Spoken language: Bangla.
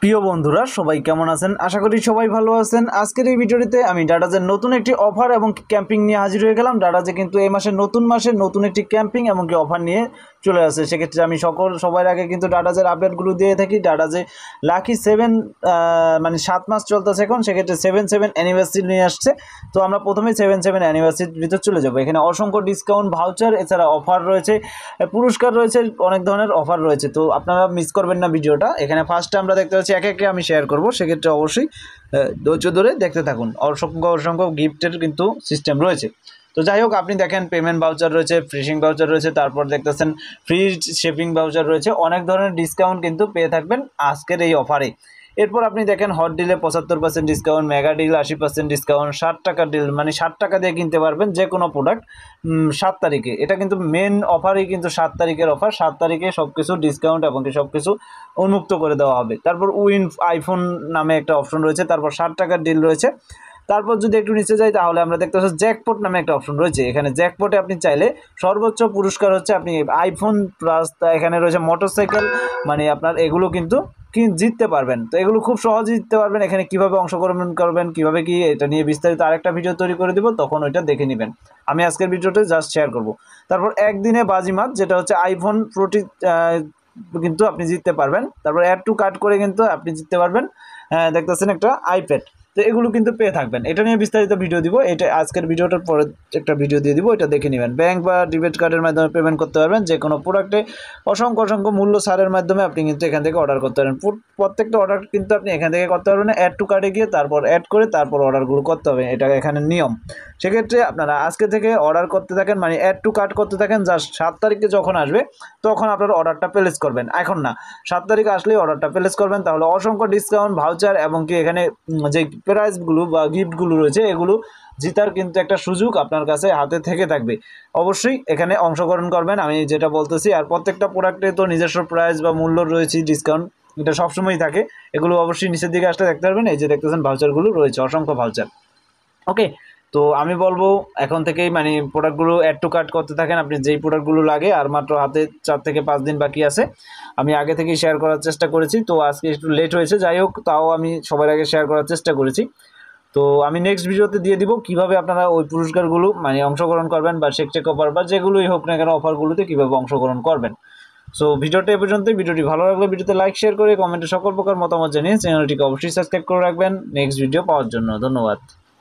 প্রিয় বন্ধুরা সবাই কেমন আছেন? আশা করি সবাই ভালো আছেন। আজকের এই ভিডিওটিতে আমি ডাটাজের নতুন একটি অফার এবং ক্যাম্পিং নিয়ে হাজির হয়ে গেলাম। ডাটাজে কিন্তু এই মাসে নতুন একটি ক্যাম্পিং এবং কি অফার নিয়ে চলে আসে। সেক্ষেত্রে আমি সবার আগে কিন্তু ডাটাজের আপডেটগুলো দিয়ে থাকি। ডাটাজে লাকি 7 মানে 7 মাস চলতেছে এখন, সেক্ষেত্রে 7 অ্যানিভার্সারি নিয়ে আসছে। তো আমরা প্রথমেই 7 অ্যানিভার্সারির ভিতর চলে যাবো। এখানে অসংখ্য ডিসকাউন্ট, ভাউচার, এছাড়া অফার রয়েছে, পুরস্কার রয়েছে, অনেক ধরনের অফার রয়েছে। তো আপনারা মিস করবেন না ভিডিওটা। এখানে ফার্স্টে আমরা দেখতে পাচ্ছি একে একে আমি শেয়ার করব, সেক্ষেত্রে অবশ্যই ধৈর্য ধরে দেখতে থাকুন। অসংখ্য গিফটের কিন্তু সিস্টেম রয়েছে। তো যাই হোক, আপনি দেখেন পেমেন্ট ভাউচার রয়েছে, ফিশিং ভাউচার রয়েছে, তারপর দেখতেছেন ফ্রি শিপিং ভাউচার রয়েছে, অনেক ধরনের ডিসকাউন্ট কিন্তু পেয়ে থাকবেন আজকের এই অফারে। এরপর আপনি দেখেন হট ডিলে 75% ডিসকাউন্ট, মেগা ডিল 80% ডিসকাউন্ট, 60 টাকা ডিল মানে 60 টাকা দিয়ে কিনতে পারবেন যে কোনো প্রোডাক্ট 7 তারিখে। এটা কিন্তু মেন অফারই কিন্তু 7 তারিখের অফার। 7 তারিখে সব কিছু ডিসকাউন্ট এবং সব কিছু উন্মুক্ত করে দেওয়া হবে। তারপর উইন আইফোন নামে একটা অপশন রয়েছে, তারপর 60 টাকার ডিল রয়েছে। তারপর যদি একটু নিচে যাই তাহলে আমরা দেখতে পাচ্ছি জ্যাকপট নামে একটা অপশন রয়েছে। এখানে জ্যাকপটে আপনি চাইলে সর্বোচ্চ পুরস্কার হচ্ছে আপনি আইফোন প্লাস এখানে রয়েছে মোটরসাইকেল, মানে আপনার এগুলো কিন্তু জিততে পারবেন। তো এগুলো খুব সহজে জিততে পারবেন। এখানে কিভাবে অংশগ্রহণ করবেন, কিভাবে কি এটা নিয়ে বিস্তারিত আরেকটা ভিডিও তৈরি করে দিব, তখন ওইটা দেখে নেবেন। আমি আজকের ভিডিওতে জাস্ট শেয়ার করব। তারপর একদিনে বাজিমাত, যেটা হচ্ছে আইফোন প্রতি কিন্তু আপনি জিততে পারবেন। তারপর অ্যাড টু কার্ট করে কিন্তু আপনি জিততে পারবেন দেখতেছেন একটা আইপ্যাড। তো এগুলো কিন্তু পেয়ে থাকবেন। এটা নিয়ে বিস্তারিত ভিডিও দিব, এটা আজকের ভিডিওটার পরে একটা ভিডিও দিয়ে দিব, এটা দেখে নেবেন। ব্যাংক বা ডেবিট কার্ডের মাধ্যমে পেমেন্ট করতে পারবেন। যে কোনো প্রোডাক্টে অসংখ্য মূল্য ছাড়ের মাধ্যমে আপনি কিন্তু এখান থেকে অর্ডার করতে পারবেন। প্রত্যেকটা অর্ডার কিন্তু আপনি এখান থেকে করতে পারবেন। অ্যাড টু কার্ডে গিয়ে তারপর অ্যাড করে তারপর অর্ডারগুলো করতে হবে, এটা এখানে নিয়ম। সেক্ষেত্রে আপনারা আজকে থেকে অর্ডার করতে থাকেন, মানে অ্যাড টু কার্ট করতে থাকেন। জাস্ট 7 তারিখে যখন আসবে তখন আপনার অর্ডারটা প্লেস করবেন। এখন না, 7 তারিখ আসলেই অর্ডারটা প্লেস করবেন। তাহলে অসংখ্য ডিসকাউন্ট, ভাউচার এবং কি এখানে যে প্রাইজগুলো বা গিফটগুলো রয়েছে এগুলো জিতার কিন্তু একটা সুযোগ আপনার কাছে হাতে থেকে থাকবে। অবশ্যই এখানে অংশগ্রহণ করবেন, আমি যেটা বলতেছি। আর প্রত্যেকটা প্রোডাক্টে তো নিজস্ব প্রাইস বা মূল্য রয়েছে, ডিসকাউন্ট এটা সবসময়ই থাকে। এগুলো অবশ্যই নিচের দিকে আসলে দেখতে পারবেন। এই যে দেখতেছেন ভাউচারগুলো রয়েছে, অসংখ্য ভাউচার। ওকে, তো আমি বলবো এখন থেকেই মানে প্রোডাক্টগুলো অ্যাড টু কার্ট করতে থাকেন। আপনি যেই প্রোডাক্টগুলো লাগে, আর মাত্র হাতে 4 থেকে 5 দিন বাকি আছে। আমি আগে থেকেই শেয়ার করার চেষ্টা করেছি, তো আজকে একটু লেট হয়েছে। যাই হোক, তাও আমি সবার আগে শেয়ার করার চেষ্টা করেছি। তো আমি নেক্সট ভিডিওতে দিয়ে দিব কীভাবে আপনারা ওই পুরস্কারগুলো মানে অংশগ্রহণ করবেন, বা চেক অফার বা যেগুলোই হোক না কেন অফারগুলোতে কীভাবে অংশগ্রহণ করবেন। সো ভিডিওটা এ পর্যন্তই। ভিডিওটি ভালো লাগলে ভিডিওতে লাইক, শেয়ার করে কমেন্টে সকল প্রকার মতামত জানিয়ে চ্যানেলটিকে অবশ্যই সাবস্ক্রাইব করে রাখবেন নেক্সট ভিডিও পাওয়ার জন্য। ধন্যবাদ।